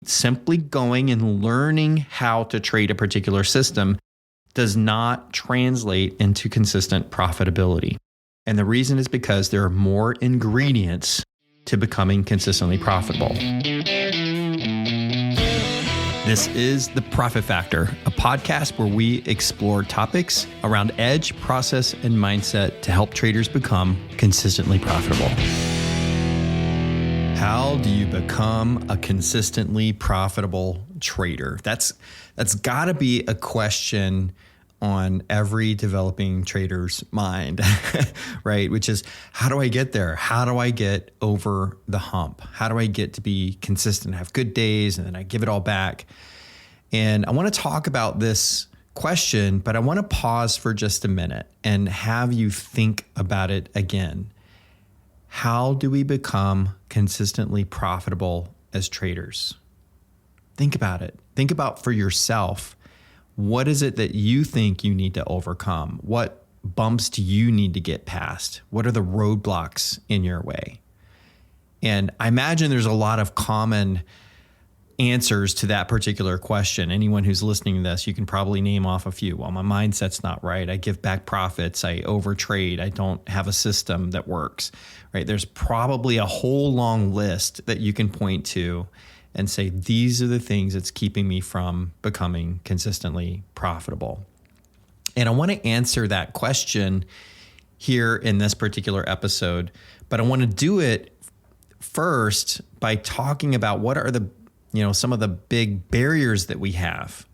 Simply going and learning how to trade a particular system does not translate into consistent profitability. And the reason is because there are more ingredients to becoming consistently profitable. This is The Profit Factor, a podcast where we explore topics around edge, process, and mindset to help traders become consistently profitable. How do you become a consistently profitable trader? That's got to be a question on every developing trader's mind, right? Which is, how do I get there? How do I get over the hump? How do I get to be consistent, have good days, and then I give it all back? And I want to talk about this question, but I want to pause for just a minute and have you think about it again. How do we become consistently profitable as traders? Think about it. Think about for yourself. What is it that you think you need to overcome? What bumps do you need to get past? What are the roadblocks in your way? And I imagine there's a lot of common answers to that particular question. Anyone who's listening to this, you can probably name off a few. Well, my mindset's not right. I give back profits. I overtrade. I don't have a system that works, right? There's probably a whole long list that you can point to and say, these are the things that's keeping me from becoming consistently profitable. And I want to answer that question here in this particular episode, but I want to do it first by talking about what are the some of the big barriers that we have.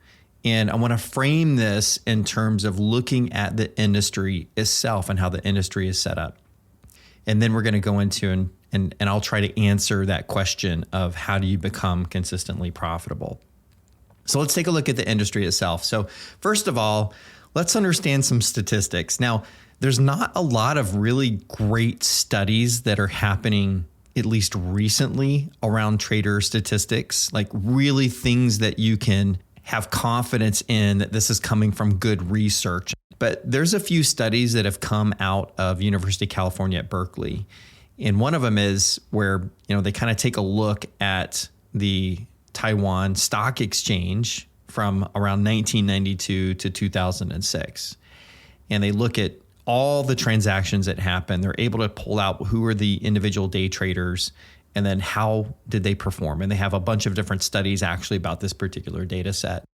And I want to frame this in terms of looking at the industry itself and how the industry is set up. And then we're going to go into and I'll try to answer that question of how do you become consistently profitable. So let's take a look at the industry itself. So first of all, let's understand some statistics. Now, there's not a lot of really great studies that are happening at least recently around trader statistics, like really things that you can have confidence in that this is coming from good research. But there's a few studies that have come out of University of California at Berkeley. And one of them is where, they kind of take a look at the Taiwan Stock Exchange from around 1992 to 2006. And they look at all the transactions that happen. They're able to pull out who are the individual day traders and then how did they perform. And they have a bunch of different studies actually about this particular data set.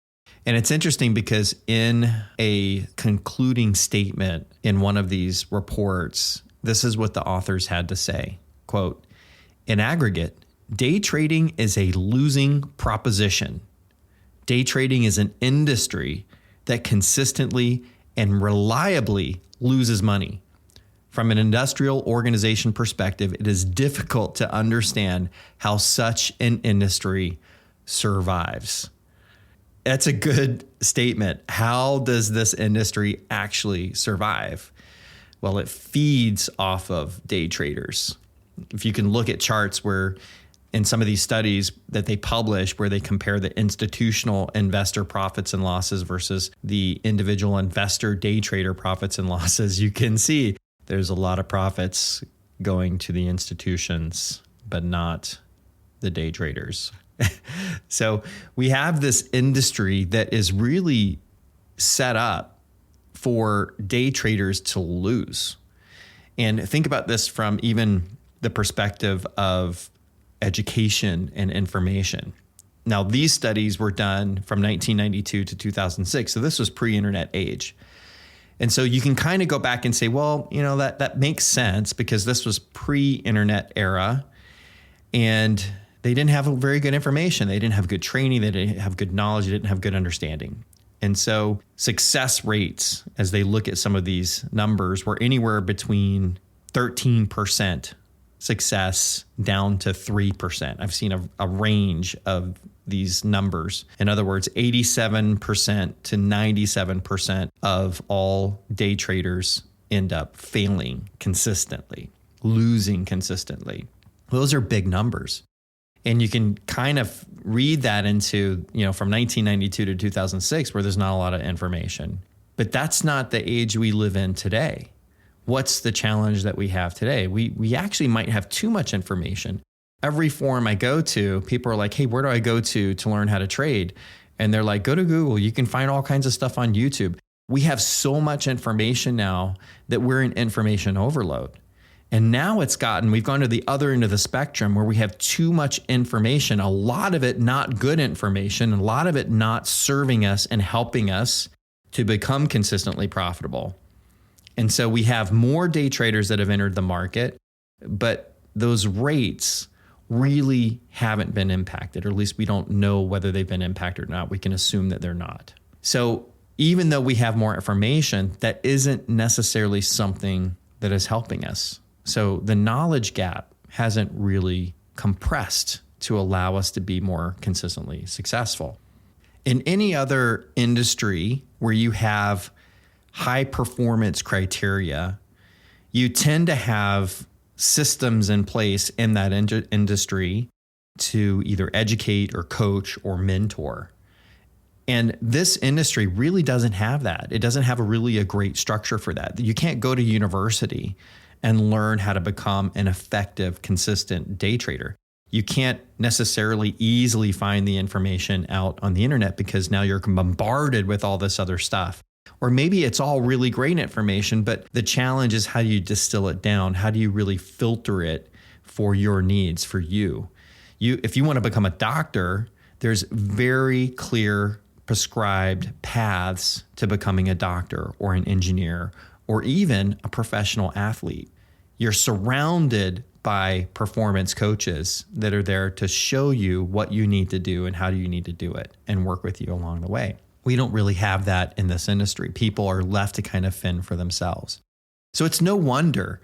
And it's interesting because in a concluding statement in one of these reports, this is what the authors had to say, quote, "In aggregate, day trading is a losing proposition. Day trading is an industry that consistently and reliably loses money. From an industrial organization perspective, it is difficult to understand how such an industry survives." That's a good statement. How does this industry actually survive? Well, it feeds off of day traders. If you can look at charts where in some of these studies that they publish where they compare the institutional investor profits and losses versus the individual investor day trader profits and losses, you can see there's a lot of profits going to the institutions, but not the day traders. So we have this industry that is really set up for day traders to lose. And think about this from even the perspective of education and information. Now, these studies were done from 1992 to 2006. So this was pre-internet age. And so you can kind of go back and say, well, that makes sense because this was pre-internet era and they didn't have very good information. They didn't have good training. They didn't have good knowledge. They didn't have good understanding. And so success rates, as they look at some of these numbers, were anywhere between 13% success down to 3%. I've seen a range of these numbers. In other words, 87% to 97% of all day traders end up failing consistently, losing consistently. Those are big numbers. And you can kind of read that into, from 1992 to 2006, where there's not a lot of information. But that's not the age we live in today. What's the challenge that we have today? We actually might have too much information, every forum I go to, people are like, hey, where do I go to learn how to trade? And they're like, go to Google. You can find all kinds of stuff on YouTube. We have so much information now that we're in information overload. And now we've gone to the other end of the spectrum where we have too much information, a lot of it not good information, a lot of it not serving us and helping us to become consistently profitable. And so we have more day traders that have entered the market, but those rates really haven't been impacted, or at least we don't know whether they've been impacted or not. We can assume that they're not. So even though we have more information, that isn't necessarily something that is helping us. So the knowledge gap hasn't really compressed to allow us to be more consistently successful. In any other industry where you have high performance criteria, you tend to have systems in place in that industry to either educate or coach or mentor. And this industry really doesn't have that. It doesn't have a great structure for that. You can't go to university and learn how to become an effective, consistent day trader. You can't necessarily easily find the information out on the internet because now you're bombarded with all this other stuff. Or maybe it's all really great information, but the challenge is how do you distill it down? How do you really filter it for your needs, for you? If you want to become a doctor, there's very clear prescribed paths to becoming a doctor or an engineer or even a professional athlete. You're surrounded by performance coaches that are there to show you what you need to do and how do you need to do it and work with you along the way. We don't really have that in this industry. People are left to kind of fend for themselves. So it's no wonder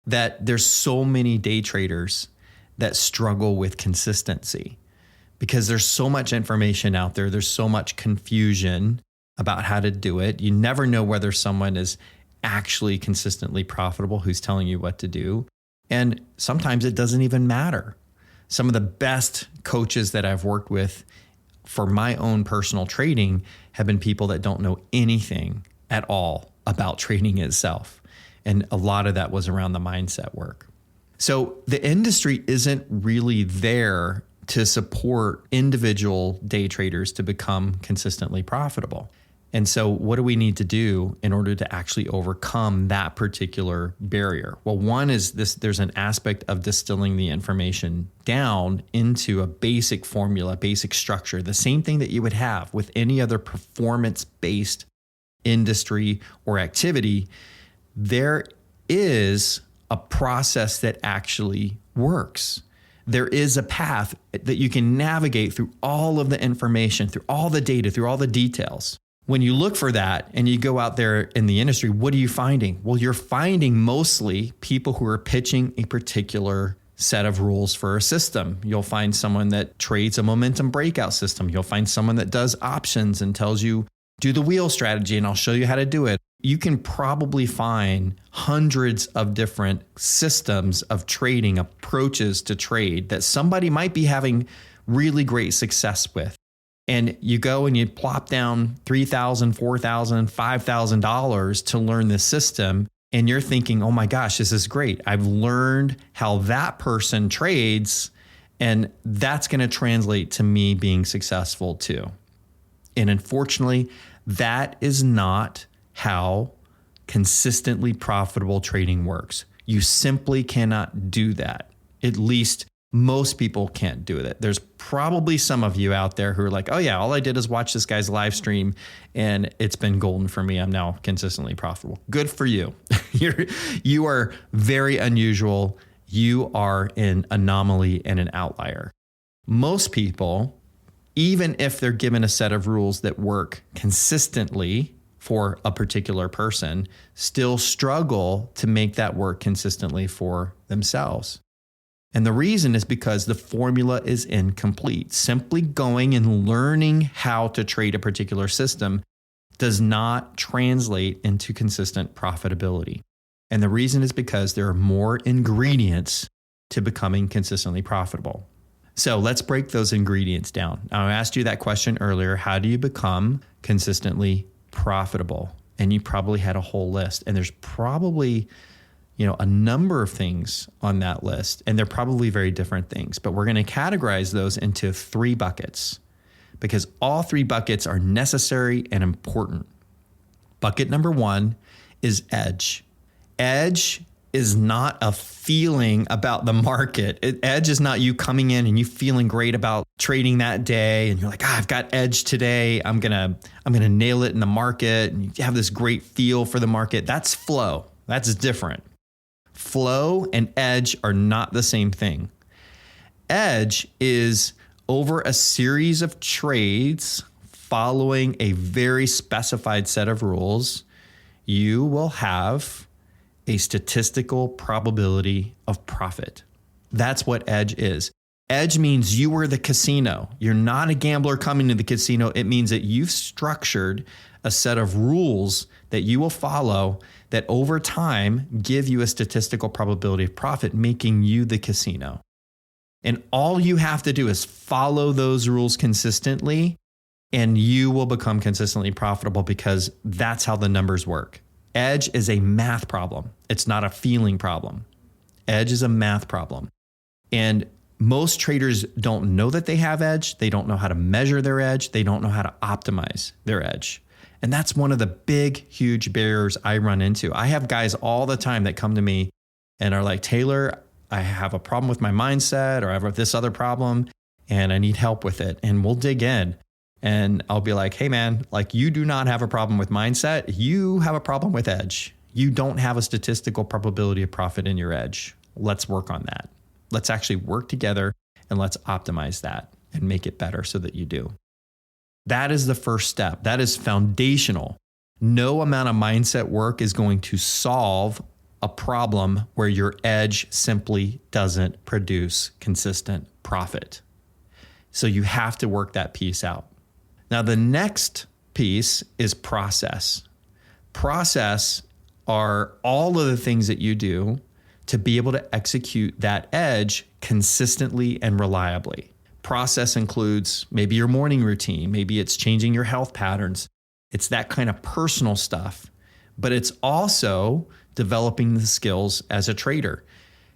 that there's so many day traders that struggle with consistency because there's so much information out there. There's so much confusion about how to do it. You never know whether someone is actually consistently profitable who's telling you what to do. And sometimes it doesn't even matter. Some of the best coaches that I've worked with for my own personal trading have been people that don't know anything at all about trading itself. And a lot of that was around the mindset work. So the industry isn't really there to support individual day traders to become consistently profitable. And so what do we need to do in order to actually overcome that particular barrier? Well, one is there's an aspect of distilling the information down into a basic formula, basic structure, the same thing that you would have with any other performance-based industry or activity. There is a process that actually works. There is a path that you can navigate through all of the information, through all the data, through all the details. When you look for that and you go out there in the industry, what are you finding? Well, you're finding mostly people who are pitching a particular set of rules for a system. You'll find someone that trades a momentum breakout system. You'll find someone that does options and tells you, do the wheel strategy and I'll show you how to do it. You can probably find hundreds of different systems of trading, approaches to trade that somebody might be having really great success with. And you go and you plop down $3,000, $4,000, $5,000 to learn this system. And you're thinking, oh my gosh, this is great. I've learned how that person trades, and that's going to translate to me being successful too. And unfortunately, that is not how consistently profitable trading works. You simply cannot do that. At least most people can't do it. There's probably some of you out there who are like, oh yeah, all I did is watch this guy's live stream and it's been golden for me. I'm now consistently profitable. Good for you. You are very unusual. You are an anomaly and an outlier. Most people, even if they're given a set of rules that work consistently for a particular person, still struggle to make that work consistently for themselves. And the reason is because the formula is incomplete. Simply going and learning how to trade a particular system does not translate into consistent profitability. And the reason is because there are more ingredients to becoming consistently profitable. So let's break those ingredients down. Now, I asked you that question earlier. How do you become consistently profitable? And you probably had a whole list. And there's probably a number of things on that list, and they're probably very different things, but we're going to categorize those into 3 buckets because all 3 buckets are necessary and important. Bucket number 1 is edge. Edge is not a feeling about the market. Edge is not you coming in and you feeling great about trading that day. And you're like, I've got edge today. I'm going to nail it in the market. And you have this great feel for the market. That's flow. That's different. Flow and edge are not the same thing. Edge is over a series of trades following a very specified set of rules, you will have a statistical probability of profit. That's what edge is. Edge means you were the casino. You're not a gambler coming to the casino. It means that you've structured a set of rules that you will follow that over time give you a statistical probability of profit, making you the casino. And all you have to do is follow those rules consistently, and you will become consistently profitable because that's how the numbers work. Edge is a math problem. It's not a feeling problem. Edge is a math problem. And most traders don't know that they have edge. They don't know how to measure their edge. They don't know how to optimize their edge. And that's one of the big, huge barriers I run into. I have guys all the time that come to me and are like, Taylor, I have a problem with my mindset, or I have this other problem and I need help with it. And we'll dig in. And I'll be like, hey man, like you do not have a problem with mindset. You have a problem with edge. You don't have a statistical probability of profit in your edge. Let's work on that. Let's actually work together and let's optimize that and make it better so that you do. That is the first step. That is foundational. No amount of mindset work is going to solve a problem where your edge simply doesn't produce consistent profit. So you have to work that piece out. Now, the next piece is process. Process are all of the things that you do to be able to execute that edge consistently and reliably. Process includes maybe your morning routine, maybe it's changing your health patterns. It's that kind of personal stuff, but it's also developing the skills as a trader.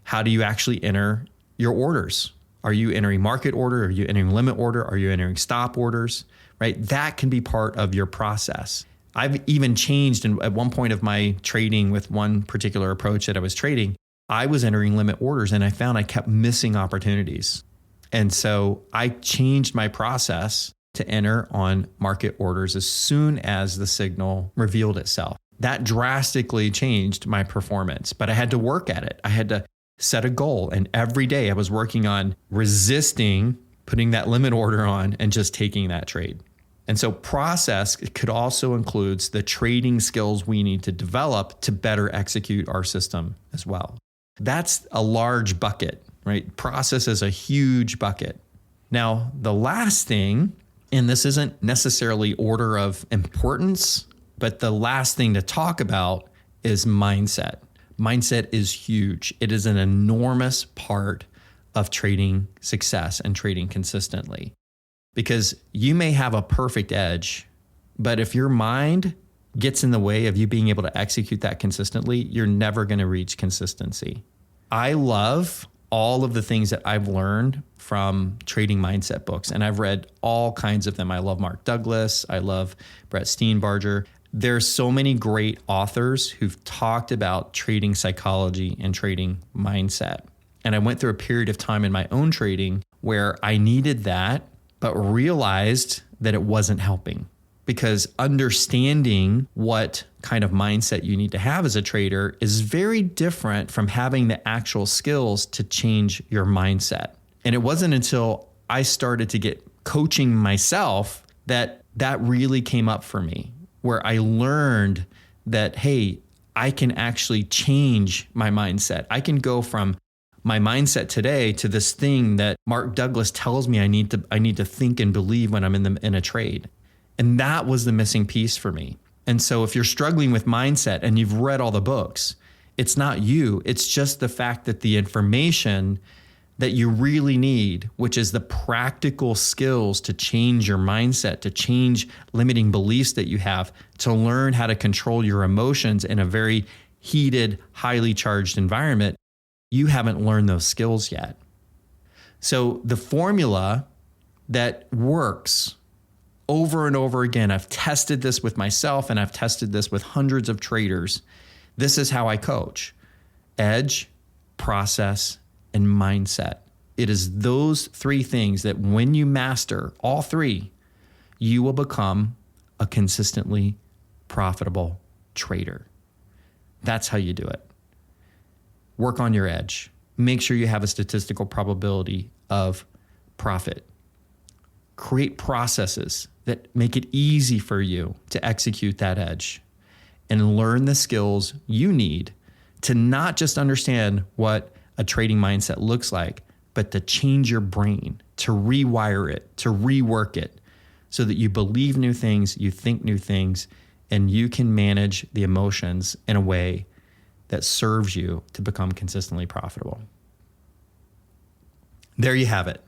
How do you actually enter your orders? Are you entering market order? Are you entering limit order? Are you entering stop orders? Right? That can be part of your process. I've even changed at one point of my trading with one particular approach that I was trading. I was entering limit orders and I found I kept missing opportunities. And so I changed my process to enter on market orders as soon as the signal revealed itself. That drastically changed my performance, but I had to work at it. I had to set a goal. And every day I was working on resisting putting that limit order on and just taking that trade. And so process could also includes the trading skills we need to develop to better execute our system as well. That's a large bucket, right? Process is a huge bucket. Now, the last thing, and this isn't necessarily order of importance, but the last thing to talk about is mindset. Mindset is huge. It is an enormous part of trading success and trading consistently. Because you may have a perfect edge, but if your mind gets in the way of you being able to execute that consistently, you're never going to reach consistency. I love all of the things that I've learned from trading mindset books, and I've read all kinds of them. I love Mark Douglas. I love Brett Steenbarger. There's so many great authors who've talked about trading psychology and trading mindset. And I went through a period of time in my own trading where I needed that, but realized that it wasn't helping, because understanding what kind of mindset you need to have as a trader is very different from having the actual skills to change your mindset. And it wasn't until I started to get coaching myself that really came up for me, where I learned that, hey, I can actually change my mindset. I can go from my mindset today to this thing that Mark Douglas tells me I need to think and believe when I'm in a trade. And that was the missing piece for me. And so if you're struggling with mindset and you've read all the books, it's not you. It's just the fact that the information that you really need, which is the practical skills to change your mindset, to change limiting beliefs that you have, to learn how to control your emotions in a very heated, highly charged environment, you haven't learned those skills yet. So the formula that works over and over again, I've tested this with myself and I've tested this with hundreds of traders. This is how I coach: edge, process, and mindset. It is those three things that when you master all three, you will become a consistently profitable trader. That's how you do it. Work on your edge. Make sure you have a statistical probability of profit. Create processes that make it easy for you to execute that edge, and learn the skills you need to not just understand what a trading mindset looks like, but to change your brain, to rewire it, to rework it so that you believe new things, you think new things, and you can manage the emotions in a way that serves you to become consistently profitable. There you have it.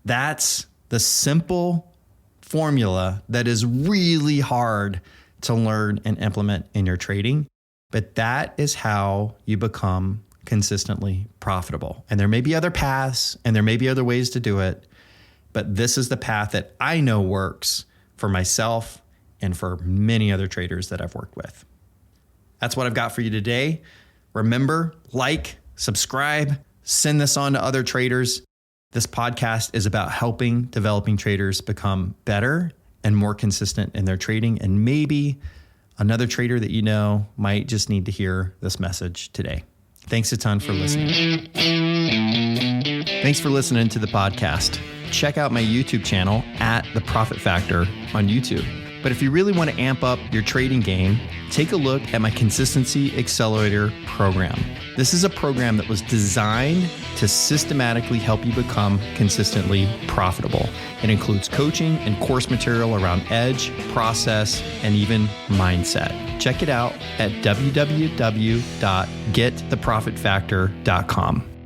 That's the simple formula that is really hard to learn and implement in your trading, but that is how you become consistently profitable. And there may be other paths and there may be other ways to do it, but this is the path that I know works for myself and for many other traders that I've worked with. That's what I've got for you today. Remember, like, subscribe, send this on to other traders. This podcast is about helping developing traders become better and more consistent in their trading. And maybe another trader that you know might just need to hear this message today. Thanks a ton for listening. Thanks for listening to the podcast. Check out my YouTube channel at The Profit Factor on YouTube. But if you really want to amp up your trading game, take a look at my Consistency Accelerator program. This is a program that was designed to systematically help you become consistently profitable. It includes coaching and course material around edge, process, and even mindset. Check it out at www.gettheprofitfactor.com.